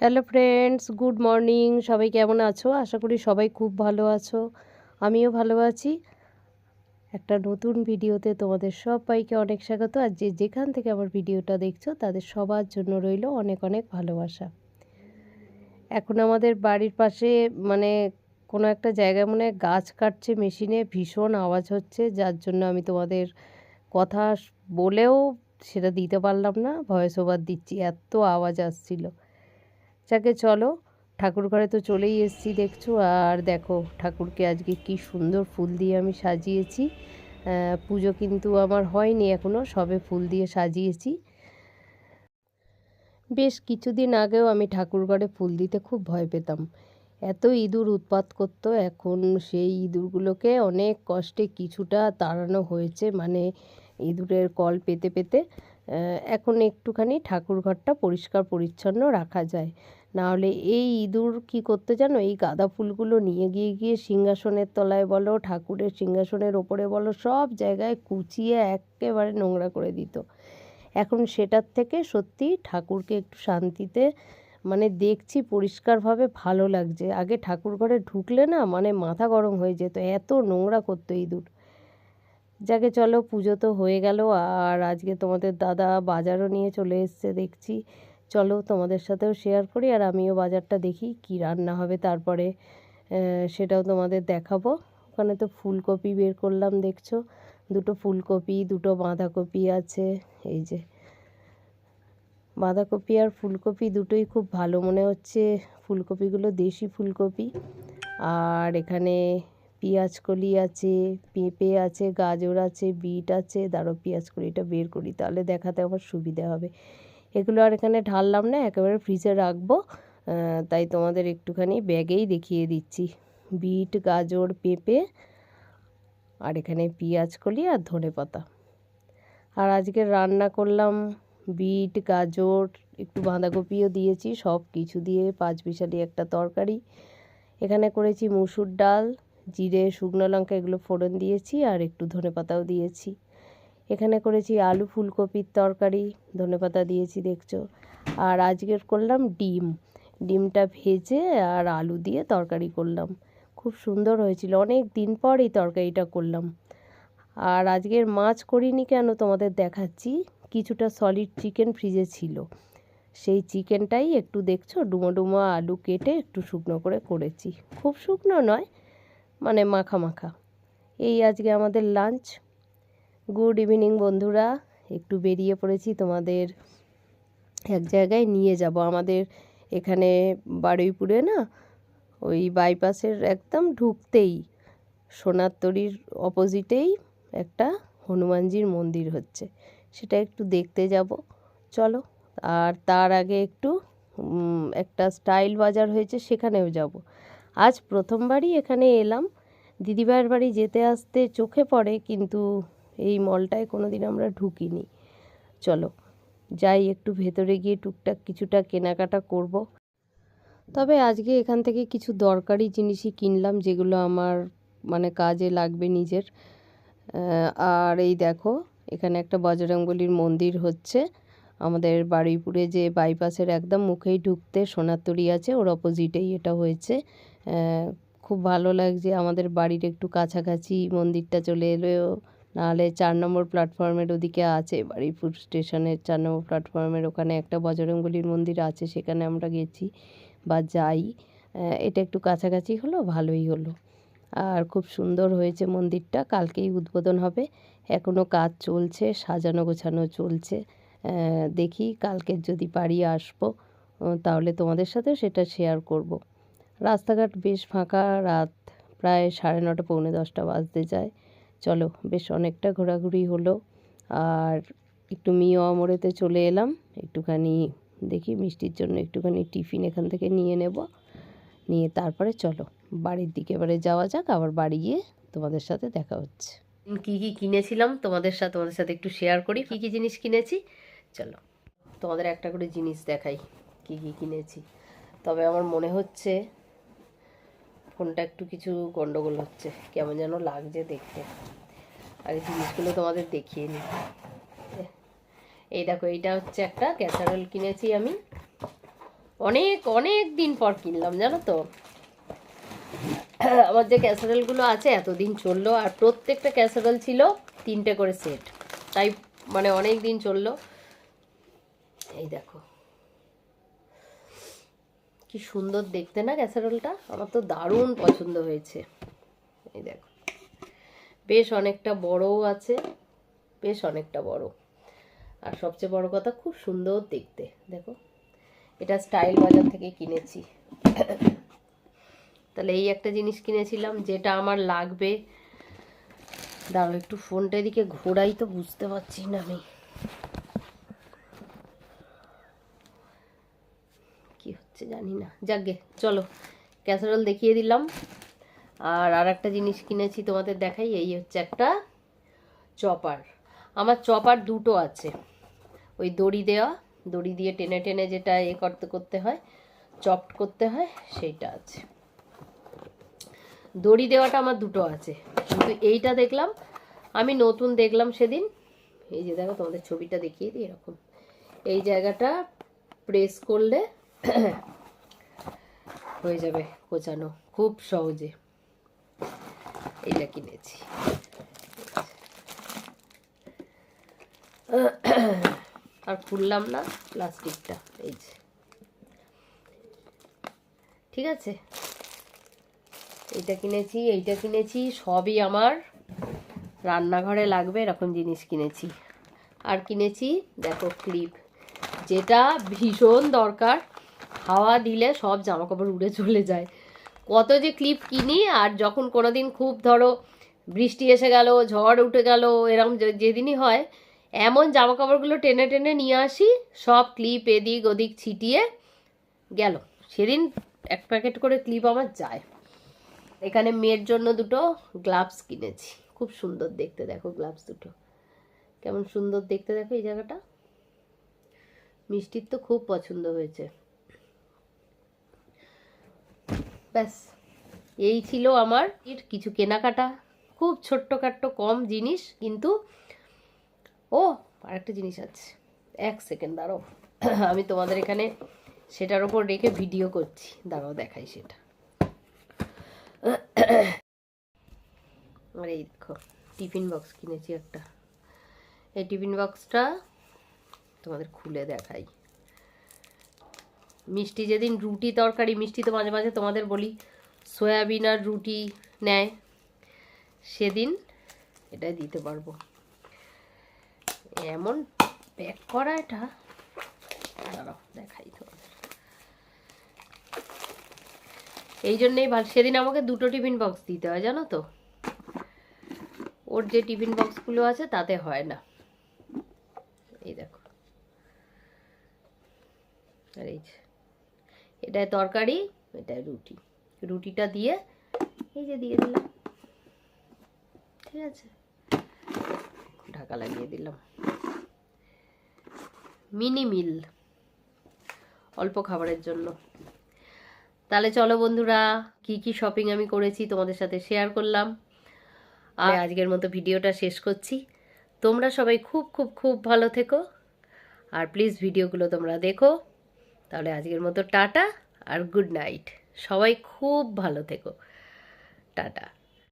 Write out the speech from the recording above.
Hello friends, good morning. সবাই কেমন আছো? আশা করি সবাই খুব ভালো আছো। আমিও ভালো আছি। একটা নতুন ভিডিওতে তোমাদের সবাইকে অনেক স্বাগত। আর যে যেখান থেকে আমার ভিডিওটা দেখছো তাদের সবার জন্য রইল অনেক অনেক ভালোবাসা। এখন আমাদের বাড়ির পাশে মানে কোনো একটা জায়গায় মনে হয় গাছ কাটছে মেশিনে, ভীষণ আওয়াজ হচ্ছে, যার জন্য আমি তোমাদের কথা বলেও সেটা দিতে পারলাম না, ভয়েস ওভার দিচ্ছি, এত আওয়াজ আসছিল। যাকে চলো, ঠাকুর ঘরে তো চলেই এসেছি দেখছো। আর দেখো ঠাকুরকে আজকে কি সুন্দর ফুল দিয়ে আমি সাজিয়েছি। পুজো কিন্তু আমার হয়নি এখনও, সবে ফুল দিয়ে সাজিয়েছি। বেশ কিছুদিন আগেও আমি ঠাকুর ঘরে ফুল দিতে খুব ভয় পেতাম, এত ইঁদুর উৎপাত করতো। এখন সেই ইঁদুরগুলোকে অনেক কষ্টে কিছুটা তাড়ানো হয়েছে, মানে ইঁদুরের কল পেতে পেতে এখন একটুখানি ঠাকুর ঘরটা পরিষ্কার পরিচ্ছন্ন রাখা যায়। নাহলে এই ইঁদুর কী করতে জানো, এই গাঁদা ফুলগুলো নিয়ে গিয়ে গিয়ে সিংহাসনের তলায় বলো, ঠাকুরের সিংহাসনের ওপরে বলো, সব জায়গায় কুচিয়ে একেবারে নোংরা করে দিত। এখন সেটার থেকে সত্যি ঠাকুরকে একটু শান্তিতে মানে দেখছি পরিষ্কারভাবে, ভালো লাগছে। আগে ঠাকুর ঘরে ঢুকলে না মানে মাথা গরম হয়ে যেত, এত নোংরা করতো ইঁদুর। যাকে চলো, পুজো তো হয়ে গেল। আর আজকে তোমাদের দাদা বাজারও নিয়ে চলে এসছে দেখছি। চলো তোমাদের সাথেও শেয়ার করি, আর আমিও বাজারটা দেখি কি রান্না হবে, তারপরে সেটাও তোমাদের দেখাবো। ওখানে তো ফুলকপি বের করলাম দেখছো, দুটো ফুলকপি, দুটো বাঁধাকপি আছে। এই যে বাঁধাকপি আর ফুলকপি দুটোই খুব ভালো মনে হচ্ছে, ফুলকপিগুলো দেশি ফুলকপি। আর এখানে পেঁয়াজকলি আছে, পেঁপে আছে, গাজর আছে, বিট আছে। দাঁড়ো পেঁয়াজকলিটা বের করি, তাহলে দেখাতে আমার সুবিধা হবে। এগুলো আর এখানে ঢাললাম না, একেবারে ফ্রিজে রাখবো, তাই তোমাদের একটুখানি ব্যাগেই দেখিয়ে দিচ্ছি। বিট, গাজর, পেঁপে, আর এখানে পেঁয়াজকলি আর ধনেপাতা। আর আজকে রান্না করলাম বিট, গাজর, একটু বাঁধাকপিও দিয়েছি, সব কিছু দিয়ে পাঁচমিশালি একটা তরকারি। এখানে করেছি মুসুর ডাল, জিরে, শুকনো লঙ্কা এগুলো ফোড়ন দিয়েছি, আর একটু ধনেপাতাও দিয়েছি। এখানে করেছি আলু ফুলকপির তরকারি, ধনেপাতা দিয়েছি দেখছো। আর আজকের করলাম ডিম, ডিমটা ভেজে আর আলু দিয়ে তরকারি করলাম, খুব সুন্দর হয়েছিল। অনেক দিন পর এই তরকারিটা করলাম। আর আজকের মাছ করিনি কেন তোমাদের দেখাচ্ছি, কিছুটা সলিড চিকেন ফ্রিজে ছিল, সেই চিকেনটাই একটু দেখছো ডুমো ডুমো আলু কেটে একটু শুকনো করে করেছি, খুব শুকনো নয়, মানে মাখা মাখা। এই আজকে আমাদের লাঞ্চ। গুড ইভিনিং বন্ধুরা, একটু বেরিয়ে পড়েছি, তোমাদের এক জায়গায় নিয়ে যাব। আমাদের এখানে বারুইপুরে না, ওই বাইপাসের একদম ঢুকতেই সোনার তরীর অপোজিটেই একটা হনুমানজির মন্দির হচ্ছে, সেটা একটু দেখতে যাব, চলো। আর তার আগে একটু একটা স্টাইল বাজার হয়েছে, সেখানেও যাব। আজ প্রথমবারই এখানে এলাম, দিদিভাইয়ের বাড়ি যেতে আসতে চোখে পড়ে, কিন্তু এই মলটায় কোনো দিন আমরা ঢুকিনি। চলো যাই, একটু ভেতরে গিয়ে টুকটাক কিছুটা কেনাকাটা করব। তবে আজকে এখান থেকে কিছু দরকারি জিনিসই কিনলাম, যেগুলো আমার মানে কাজে লাগবে নিজের। আর এই দেখো, এখানে একটা বজরংবলীর মন্দির হচ্ছে আমাদের বারুইপুরে, যে বাইপাসের একদম মুখেই ঢুকতে সোনার তরী আছে, ওর অপোজিটেই এটা হয়েছে। খুব ভালো লাগছে, আমাদের বাড়ির একটু কাছাকাছি মন্দিরটা চলে এলেও, নাহলে 4 নম্বর প্ল্যাটফর্মের ওদিকে আছে, বারুইপুর স্টেশনের 4 নম্বর প্ল্যাটফর্মের ওখানে একটা বজরংবলীর মন্দির আছে, সেখানে আমরা গেছি বা যাই। এটা একটু কাছাকাছি হলো, ভালোই হলো। আর খুব সুন্দর হয়েছে মন্দিরটা, কালকেই উদ্বোধন হবে, এখনও কাজ চলছে, সাজানো গোছানো চলছে। দেখি কালকের যদি পারি আসবো, তাহলে তোমাদের সাথে সেটা শেয়ার করব। রাস্তাঘাট বেশ ফাঁকা, রাত প্রায় 9:30 পৌনে 10টা বাজতে যায়। চলো, বেশ অনেকটা ঘোরাঘুরি হলো। আর একটু মিয়া মোড়েতে চলে এলাম, একটুখানি দেখি মিষ্টির জন্য একটুখানি টিফিন এখান থেকে নিয়ে নেব, নিয়ে তারপরে চলো বাড়ির দিকে এবারে যাওয়া যাক। আবার বাড়ি গিয়ে তোমাদের সাথে দেখা হচ্ছে। কী কী কিনেছিলাম তোমাদের সাথে একটু শেয়ার করি, কী কী জিনিস কিনেছি। চলো তোমাদের একটা করে জিনিস দেখাই কী কী কিনেছি। তবে আমার মনে হচ্ছে ফোনটা একটু কিছু গন্ডগোল হচ্ছে, কেমন যেন লাগছে দেখতে। আগে জিনিসগুলো তোমাদের দেখিয়ে নিই। এই দেখো, এইটা হচ্ছে একটা ক্যাসারোল কিনেছি আমি, অনেক অনেক দিন পর কিনলাম জানো তো। আমার যে ক্যাসারোলগুলো আছে এতদিন চললো, আর প্রত্যেকটা ক্যাসারোল ছিল 3টে করে সেট, তাই মানে অনেক দিন চললো। এই দেখো কি সুন্দর দেখতে না ক্যাসারোলটা, আমার তো দারুণ পছন্দ হয়েছে। এই দেখো বেশ অনেকটা বড়ও আছে, বেশ অনেকটা বড়, আর সবচেয়ে বড় কথা খুব সুন্দর দেখতে। দেখো এটা স্টাইল বাজার থেকে কিনেছি। তাহলে এই একটা জিনিস কিনেছিলাম যেটা আমার লাগবে। দাঁড়াও একটু ফোনটা এদিকে ঘোরাই তো বুঝতে পারছি না আমি কি হচ্ছে জানি না। যাকগে চলো, ক্যাসারোল দেখিয়ে দিলাম। আর একটা জিনিস কিনেছি তোমাদের দেখাই, এই হচ্ছে একটা চপার। আমার চপার দুটো আছে, ওই দড়ি দেওয়া, দড়ি দিয়ে টেনে টেনে যেটা করতে করতে হয়, চপড করতে হয়, সেইটা আছে। দড়ি দেওয়াটা আমার দুটো আছে, কিন্তু এইটা দেখলাম আমি নতুন দেখলাম সেদিন। এই যে দেখো তোমাদের ছবিটা দেখিয়ে দিই, এরকম এই জায়গাটা প্রেস করলে হয়ে যাবে কোচানো খুব সহজে। এইটা কিনেছি। আর খুললাম না প্লাস্টিকটা, এই যে ঠিক আছে। এইটা কিনেছি, এইটা কিনেছি, সবই আমার রান্নাঘরে লাগবে এরকম জিনিস কিনেছি। আর কিনেছি দেখো ক্লিপ, যেটা ভীষণ দরকার, হাওয়া দিলে সব জামাকাপড় উড়ে চলে যায়। কত যে ক্লিপ কিনি, আর যখন কোনোদিন খুব ধরো বৃষ্টি এসে গেল, ঝড় উঠে গেল, এরকম যেদিনই হয়, এমন জামাকাপড়গুলো টেনে টেনে নিয়ে আসি, সব ক্লিপ এদিক ওদিক ছিটিয়ে গেল। সেদিন 1 প্যাকেট করে ক্লিপ আমার যায়। এখানে মেয়ের জন্য দুটো গ্লাভস কিনেছি, খুব সুন্দর দেখতে। দেখো গ্লাভস দুটো কেমন সুন্দর দেখতে, দেখো এই জায়গাটা। মিষ্টির তো খুব পছন্দ হয়েছে। ব্যাস এই ছিল আমার কিছু কেনাকাটা, খুব ছোট্টখাট্টো কম জিনিস, কিন্তু ও আরেকটা জিনিস আছে, 1 সেকেন্ড দাঁড়াও, আমি তোমাদের এখানে সেটার ওপর রেখে ভিডিও করছি, দাঁড়াও দেখাই সেটা। আর এই দেখো টিফিন বক্স কিনেছি একটা, এই টিফিন বক্সটা তোমাদের খুলে দেখাই। মিষ্টি যেদিন রুটি তরকারি, মিষ্টি তো মাঝে মাঝে তোমাদের বলি সয়াবিন আর রুটি নেয়, সেদিন এটাই দিতে পারবো। এমন প্যাক করা এটা, দাঁড়াও দেখাই তোমাদের। এই জন্যেই সেদিন আমাকে দুটো টিফিন বক্স দিতে হয় জানো তো, ওর যে টিফিন বক্সগুলো আছে তাতে হয় না। এই দেখো, আর এই এটায় তরকারি, এটায় রুটি, রুটিটা দিয়ে এই যে দিয়ে দিলাম, ঠিক আছে, ঢাকা লাগিয়ে দিলাম। মিনি মিল, অল্প খাবারের জন্য। তাহলে চলো বন্ধুরা, কি কি শপিং আমি করেছি তোমাদের সাথে শেয়ার করলাম। আর আজকের মতো ভিডিওটা শেষ করছি। তোমরা সবাই খুব খুব খুব ভালো থেকো, আর প্লিজ ভিডিওগুলো তোমরা দেখো। তাহলে আজকের মতো টাটা আর গুড নাইট, সবাই খুব ভালো থেকো, টাটা।